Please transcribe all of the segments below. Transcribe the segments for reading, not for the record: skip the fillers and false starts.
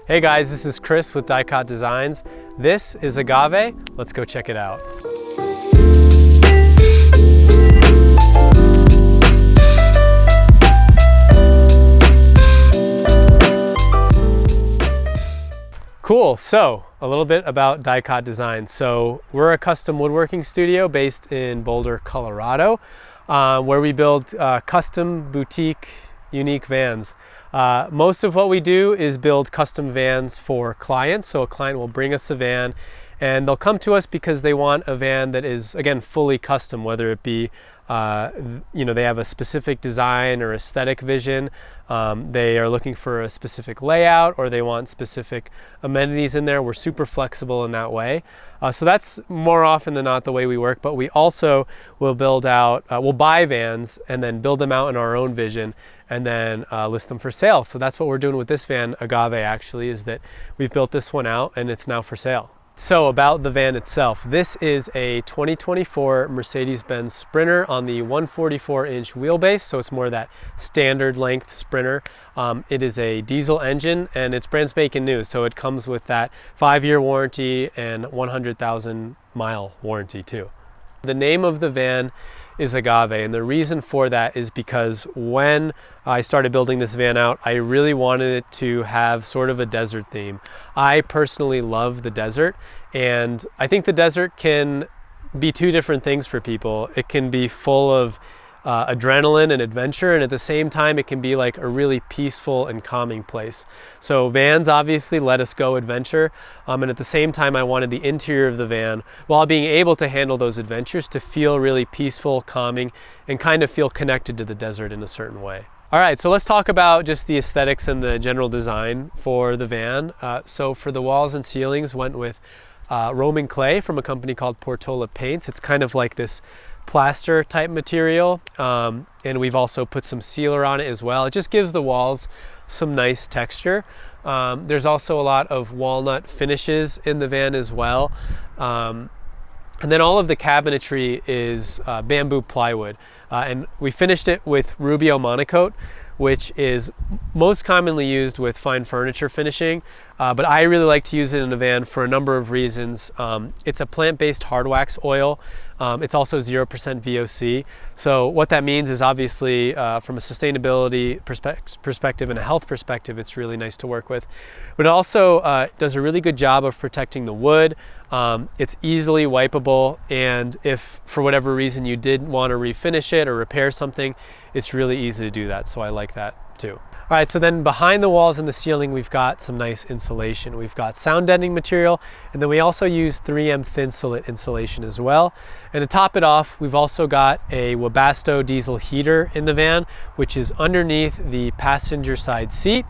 Hey guys, this is Chris with Dicot Designs. This is Agave. Let's go check it out. Cool, so a little bit about Dicot Designs. So we're a custom woodworking studio based in Boulder, Colorado, where we build custom boutique unique vans. Most of what we do is build custom vans for clients. So a client will bring us a van and they'll come to us because they want a van that is, again, fully custom, whether it be they have a specific design or aesthetic vision, they are looking for a specific layout, or they want specific amenities in there. We're super flexible in that way. So that's more often than not the way we work, but we also will we'll buy vans and then build them out in our own vision and then list them for sale. So that's what we're doing with this van, Agave, actually, is that we've built this one out and it's now for sale. So about the van itself, this is a 2024 Mercedes-Benz Sprinter on the 144-inch wheelbase, so it's more that standard length Sprinter. It is a diesel engine and it's brand spanking new, so it comes with that 5-year warranty and 100,000 mile warranty too. The name of the van is Agave, and the reason for that is because when I started building this van out, I really wanted it to have sort of a desert theme. I personally love the desert, and I think the desert can be two different things for people. It can be full of adrenaline and adventure, and at the same time it can be like a really peaceful and calming place. So vans obviously let us go adventure, and at the same time I wanted the interior of the van, while being able to handle those adventures, to feel really peaceful, calming, and kind of feel connected to the desert in a certain way. All right, so let's talk about just the aesthetics and the general design for the van. So for the walls and ceilings, went with Roman clay from a company called Portola Paints. It's kind of like this plaster type material, and we've also put some sealer on it as well. It just gives the walls some nice texture. There's also a lot of walnut finishes in the van as well, and then all of the cabinetry is bamboo plywood, and we finished it with Rubio Monocoat, which is most commonly used with fine furniture finishing, but I really like to use it in a van for a number of reasons. It's a plant-based hard wax oil. It's also 0% VOC. So what that means is obviously from a sustainability perspective and a health perspective, it's really nice to work with. But it also does a really good job of protecting the wood. It's easily wipeable, and if for whatever reason you did want to refinish it or repair something, it's really easy to do that. So I like that too. All right, so then behind the walls and the ceiling, we've got some nice insulation. We've got sound deadening material, and then we also use 3M thin slit insulation as well. And to top it off, we've also got a Webasto diesel heater in the van, which is underneath the passenger side seat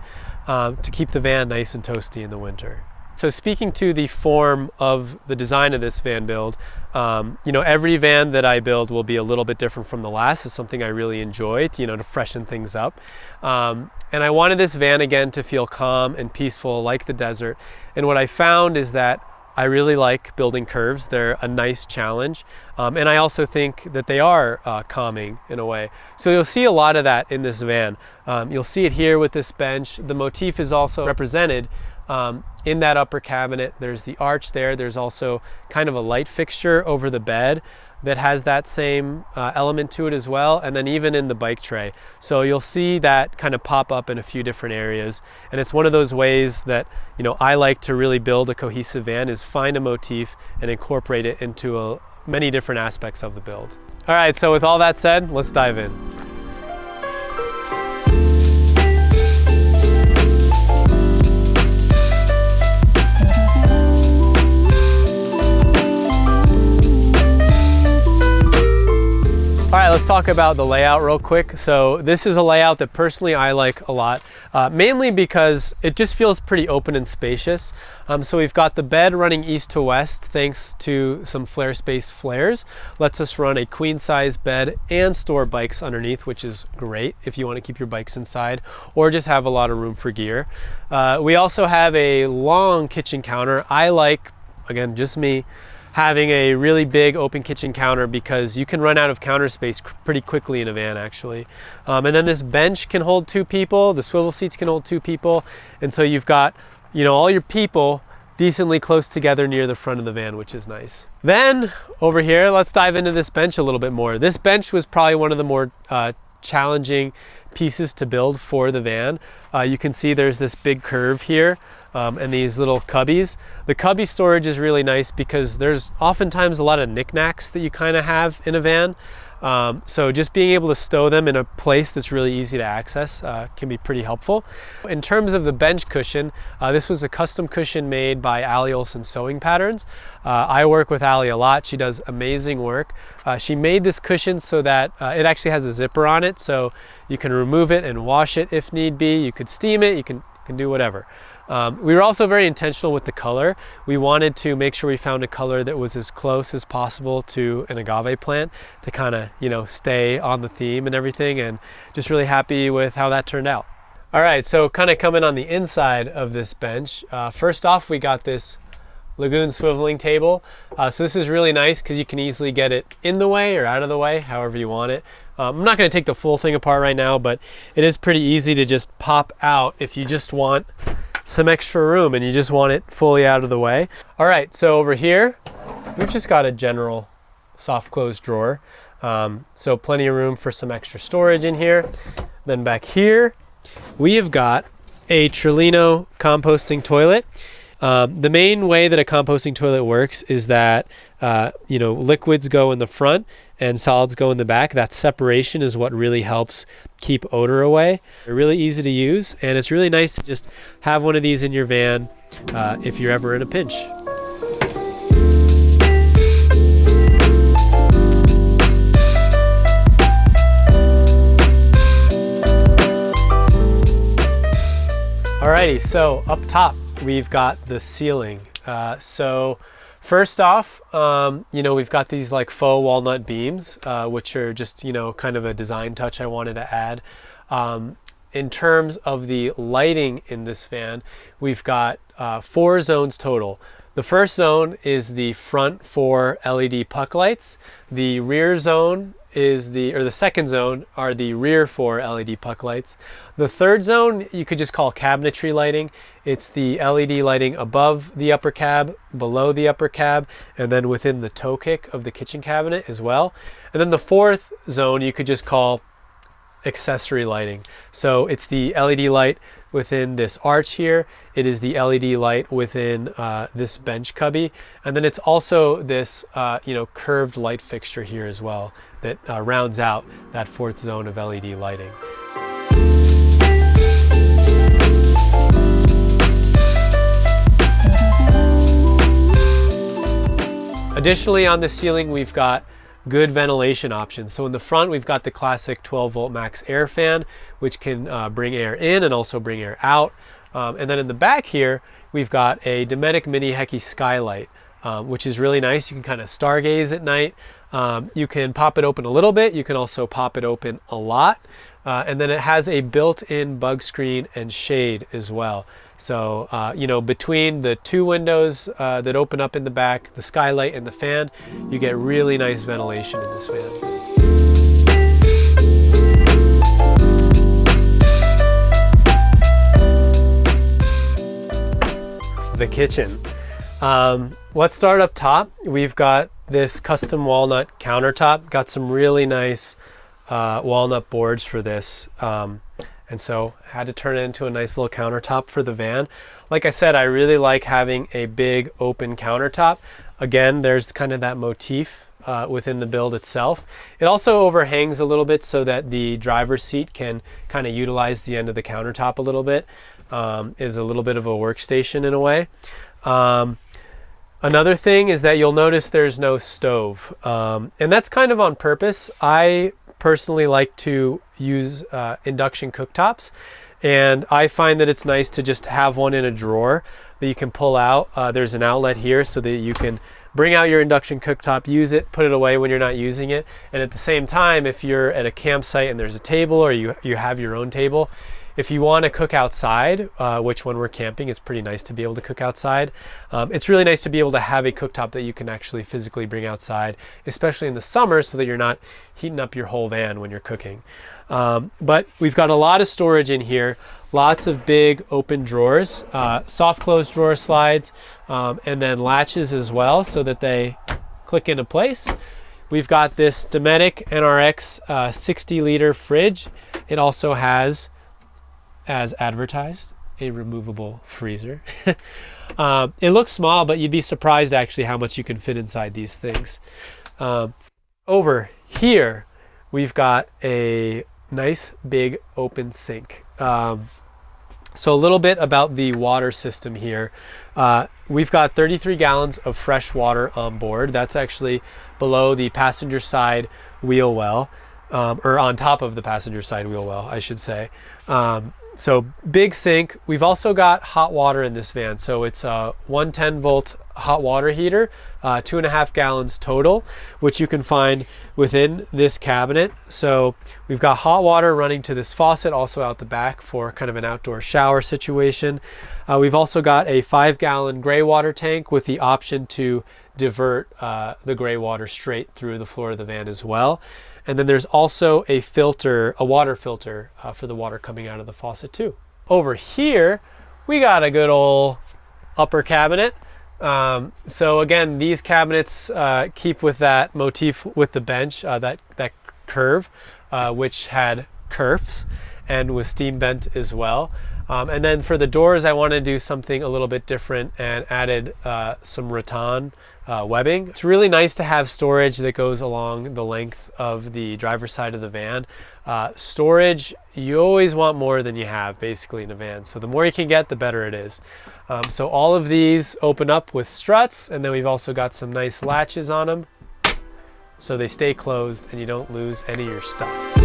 to keep the van nice and toasty in the winter. So speaking to the form of the design of this van build, every van that I build will be a little bit different from the last. It's something I really enjoy, to freshen things up. And I wanted this van again to feel calm and peaceful like the desert. And what I found is that I really like building curves. They're a nice challenge. And I also think that they are calming in a way. So you'll see a lot of that in this van. You'll see it here with this bench. The motif is also represented in that upper cabinet. There's the arch there. There's also kind of a light fixture over the bed that has that same element to it as well, and then even in the bike tray. So you'll see that kind of pop up in a few different areas, and it's one of those ways that I like to really build a cohesive van, is find a motif and incorporate it into many different aspects of the build. All right, so with all that said, let's dive in. All right, let's talk about the layout real quick. So this is a layout that personally I like a lot, mainly because it just feels pretty open and spacious. So we've got the bed running east to west thanks to some flare space flares. Lets us run a queen size bed and store bikes underneath, which is great if you want to keep your bikes inside or just have a lot of room for gear. We also have a long kitchen counter. I like, again, just me, having a really big open kitchen counter because you can run out of counter space pretty quickly in a van, actually. And then this bench can hold 2 people, the swivel seats can hold 2 people, and so you've got all your people decently close together near the front of the van, which is nice. Then over here, let's dive into this bench a little bit more. This bench was probably one of the more challenging pieces to build for the van. You can see there's this big curve here and these little cubbies. The cubby storage is really nice because there's oftentimes a lot of knickknacks that you kind of have in a van. So just being able to stow them in a place that's really easy to access can be pretty helpful. In terms of the bench cushion, this was a custom cushion made by Allie Olson Sewing Patterns. I work with Allie a lot. She does amazing work. She made this cushion so that it actually has a zipper on it, so you can remove it and wash it if need be. You could steam it, you can do whatever. We were also very intentional with the color. We wanted to make sure we found a color that was as close as possible to an agave plant to kind of, stay on the theme and everything, and just really happy with how that turned out. All right, so kind of coming on the inside of this bench, first off, we got this Lagoon swiveling table. So this is really nice because you can easily get it in the way or out of the way, however you want it. I'm not going to take the full thing apart right now, but it is pretty easy to just pop out if you just want some extra room and you just want it fully out of the way. All right, so over here, we've just got a general soft close drawer. So plenty of room for some extra storage in here. Then back here, we have got a Trillino composting toilet. The main way that a composting toilet works is that liquids go in the front and solids go in the back. That separation is what really helps keep odor away. They're really easy to use, and it's really nice to just have one of these in your van if you're ever in a pinch. Alrighty, so up top, we've got the ceiling. So first off, we've got these like faux walnut beams, which are just, kind of a design touch I wanted to add. In terms of the lighting in this van, we've got 4 zones total. The first zone is the front 4 LED puck lights. The rear zone is the second zone are the rear 4 LED puck lights. The third zone you could just call cabinetry lighting. It's the LED lighting above the upper cab, below the upper cab, and then within the toe kick of the kitchen cabinet as well. And then the fourth zone you could just call accessory lighting. So it's the LED light within this arch here. It is the LED light within this bench cubby. And then it's also this curved light fixture here as well that rounds out that fourth zone of LED lighting. Additionally, on the ceiling, we've got good ventilation options. So in the front, we've got the classic 12 volt max air fan, which can bring air in and also bring air out. And then in the back here, we've got a Dometic Mini Hecky skylight, which is really nice. You can kind of stargaze at night. You can pop it open a little bit. You can also pop it open a lot. And then it has a built-in bug screen and shade as well. So, between the 2 windows that open up in the back, the skylight and the fan, you get really nice ventilation in this van. The kitchen. Let's start up top. We've got this custom walnut countertop. Got some really nice walnut boards for this. And so had to turn it into a nice little countertop for the van. Like I said, I really like having a big open countertop. Again, there's kind of that motif within the build itself. It also overhangs a little bit so that the driver's seat can kind of utilize the end of the countertop a little bit. Is a little bit of a workstation in a way. Another thing is that you'll notice there's no stove. And that's kind of on purpose. I personally like to use induction cooktops, and I find that it's nice to just have one in a drawer that you can pull out. There's an outlet here so that you can bring out your induction cooktop, use it, put it away when you're not using it. And at the same time, if you're at a campsite and there's a table or you have your own table, if you want to cook outside, which when we're camping, it's pretty nice to be able to cook outside. It's really nice to be able to have a cooktop that you can actually physically bring outside, especially in the summer, so that you're not heating up your whole van when you're cooking. But we've got a lot of storage in here, lots of big open drawers, soft close drawer slides, and then latches as well so that they click into place. We've got this Dometic NRX 60-liter fridge. It also has, as advertised, a removable freezer. It looks small, but you'd be surprised actually how much you can fit inside these things. Over here, we've got a nice big open sink. So a little bit about the water system here. We've got 33 gallons of fresh water on board. That's actually below the passenger side wheel well, or on top of the passenger side wheel well, I should say. So big sink. We've also got hot water in this van. So it's a 110 volt hot water heater, 2.5 gallons total, which you can find within this cabinet. So we've got hot water running to this faucet, also out the back for kind of an outdoor shower situation. We've also got a 5-gallon gray water tank with the option to divert the gray water straight through the floor of the van as well. And then there's also a filter, a water filter for the water coming out of the faucet too. Over here, we got a good old upper cabinet. So again, these cabinets keep with that motif with the bench, that curve, which had kerfs and was steam bent as well. And then for the doors, I want to do something a little bit different and added some rattan webbing. It's really nice to have storage that goes along the length of the driver's side of the van. Storage, you always want more than you have basically in a van. So the more you can get, the better it is. So all of these open up with struts, and then we've also got some nice latches on them so they stay closed and you don't lose any of your stuff.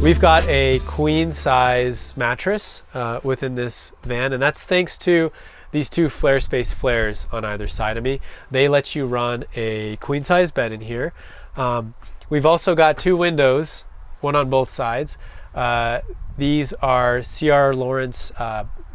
We've got a queen size mattress within this van, and that's thanks to these two flare space flares on either side of me. They let you run a queen size bed in here. We've also got two windows, one on both sides. These are C.R. Lawrence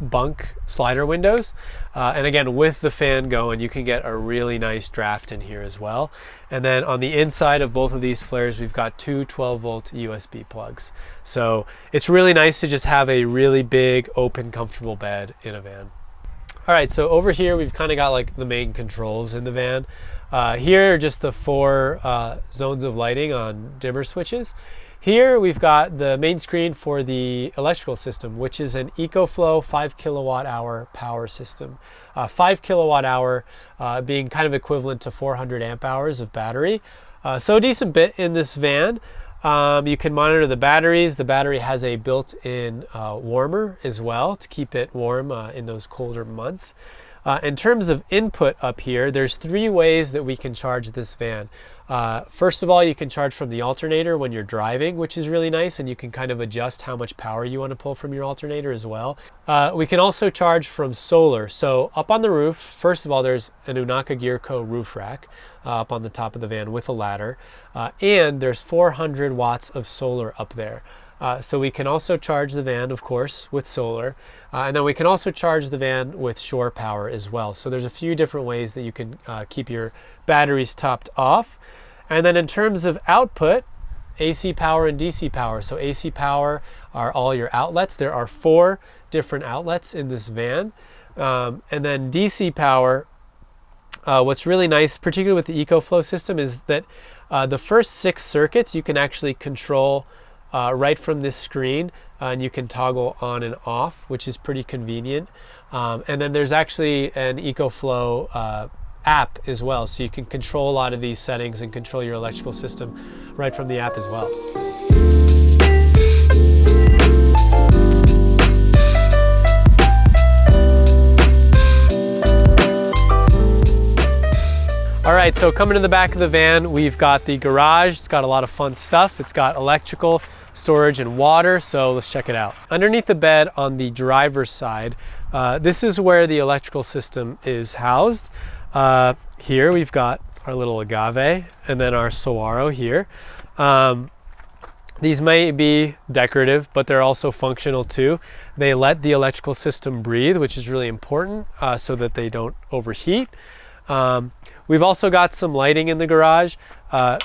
bunk slider windows. And again, with the fan going, you can get a really nice draft in here as well. And then on the inside of both of these flares, we've got two 12-volt USB plugs. So it's really nice to just have a really big, open, comfortable bed in a van. All right, so over here, we've kind of got like the main controls in the van. Here are just the 4 zones of lighting on dimmer switches. Here we've got the main screen for the electrical system, which is an EcoFlow 5 kilowatt hour power system. 5 kilowatt hour being kind of equivalent to 400 amp hours of battery. So a decent bit in this van. You can monitor the batteries. The battery has a built-in warmer as well to keep it warm in those colder months. In terms of input up here, there's 3 ways that we can charge this van. First of all, you can charge from the alternator when you're driving, which is really nice, and you can kind of adjust how much power you want to pull from your alternator as well. We can also charge from solar. So up on the roof, first of all, there's an Unaka Gearco roof rack up on the top of the van with a ladder, and there's 400 watts of solar up there. So we can also charge the van, of course, with solar, and then we can also charge the van with shore power as well. So there's a few different ways that you can keep your batteries topped off. And then in terms of output, AC power and DC power. So AC power are all your outlets. There are 4 different outlets in this van. And then DC power, what's really nice, particularly with the EcoFlow system, is that the first 6 circuits you can actually control right from this screen, and you can toggle on and off, which is pretty convenient. And then there's actually an EcoFlow app as well, so you can control a lot of these settings and control your electrical system right from the app as well. All right, so coming to the back of the van, we've got the garage. It's got a lot of fun stuff. It's got electrical, storage, and water, so let's check it out. Underneath the bed on the driver's side, This is where the electrical system is housed. Here we've got our little Agave and then our Saguaro here. These may be decorative, but they're also functional too. They let the electrical system breathe, which is really important so that they don't overheat. We've also got some lighting in the garage.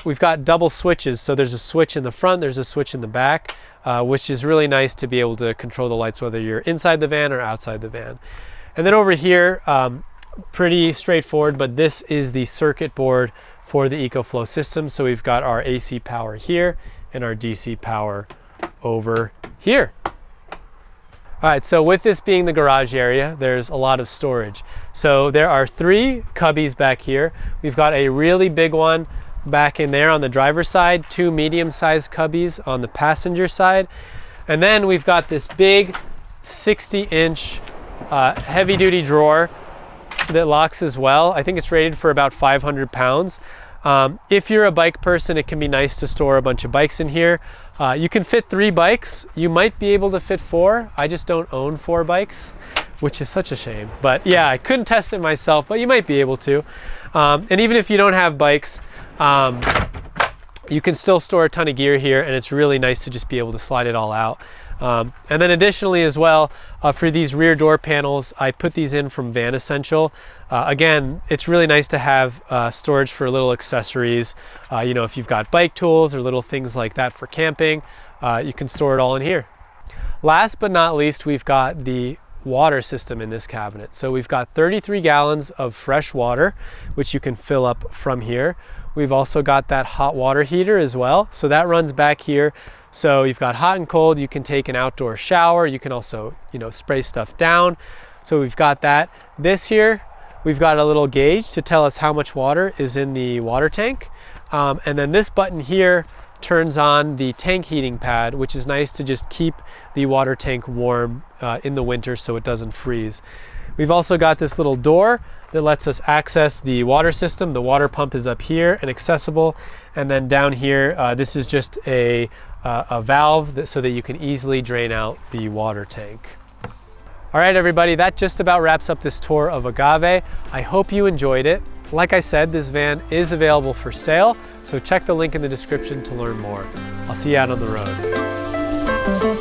We've got double switches, so there's a switch in the front, there's a switch in the back, which is really nice to be able to control the lights whether you're inside the van or outside the van. And then over here, pretty straightforward, but this is the circuit board for the EcoFlow system. So we've got our AC power here and our DC power over here. All right, so with this being the garage area, there's a lot of storage. So there are 3 cubbies back here. We've got a really big one back in there on the driver's side, 2 medium-sized cubbies on the passenger side. And then we've got this big 60-inch heavy-duty drawer that locks as well. I think it's rated for about 500 pounds. If you're a bike person, it can be nice to store a bunch of bikes in here. You can fit 3 bikes. You might be able to fit 4. I just don't own 4 bikes, which is such a shame. But yeah, I couldn't test it myself, but you might be able to. And even if you don't have bikes, you can still store a ton of gear here, and it's really nice to just be able to slide it all out. And then additionally as well, for these rear door panels, I put these in from Van Essential. Again, it's really nice to have storage for little accessories. You know, if you've got bike tools or little things like that for camping, you can store it all in here. Last but not least, we've got the water system in this cabinet. So we've got 33 gallons of fresh water, which you can fill up from here. We've also got that hot water heater as well. So that runs back here. So you've got hot and cold, you can take an outdoor shower. You can also, you know, spray stuff down. So we've got that. This here, we've got a little gauge to tell us how much water is in the water tank. And then this button here turns on the tank heating pad, which is nice to just keep the water tank warm in the winter so it doesn't freeze. We've also got this little door that lets us access the water system. The water pump is up here and accessible. And then down here, this is just a valve so that you can easily drain out the water tank. All right, everybody, that just about wraps up this tour of Agave. I hope you enjoyed it. Like I said, this van is available for sale, so check the link in the description to learn more. I'll see you out on the road.